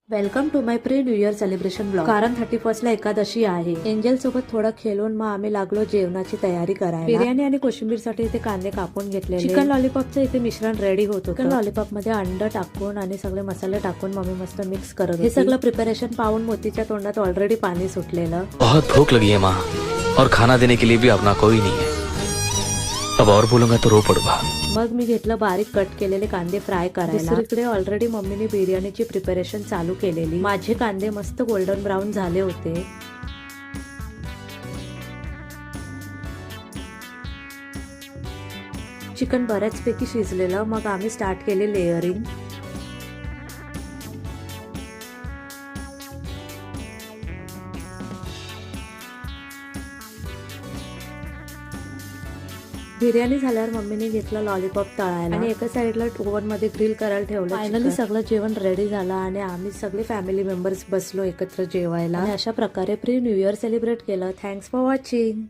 Welcome to my pre new year celebration blog. कारण 31 ला एकादशी आहे. एंजल सोबत थोडं खेळून मग आम्ही लागलो जेवणाची तयारी करायला. बिर्याणी आणि कोशिंबीर साठी इथे कांदे कापून घेतले. चिकन लॉलीपॉपचं इथे मिश्रण रेडी होतं. चिकन लॉलीपॉप मध्ये अंड टाकून आणि सगळे मसाले टाकून मम्मी मस्त मिक्स करत होती. हे सगळं प्रिपरेशन पाहून मोतीच्या तोंडात ऑलरेडी पाणी सुटलेलं. बहुत भूख लगी है माँ और खाना देने के लिए भी अपना कोई नहीं है. अब और बोलूंगा तो रो पड़ूंगा. मग मी घेतलं बारीक कट केलेले कांदे फ्राय करायला. दुसरीकडे ऑलरेडी मम्मीने बिर्याणीची प्रिपरेशन चालू केलेली. माझे कांदे मस्त गोल्डन ब्राऊन झाले होते. चिकन बऱ्याचपैकी शिजलेलं. मग आम्ही स्टार्ट केले लेअरिंग. बिर्याणी झाल्यावर मम्मीने घेतला लॉलीपॉप तळायला आणि एका साईडला ओव्हन मध्ये ग्रिल करायला ठेवलं. फायनली सगळं जेवण रेडी झालं आणि आम्ही सगळे फॅमिली मेंबर्स बसलो एकत्र जेवायला. आणि अशा प्रकारे प्री न्यू इयर सेलिब्रेट केलं. Thanks for watching.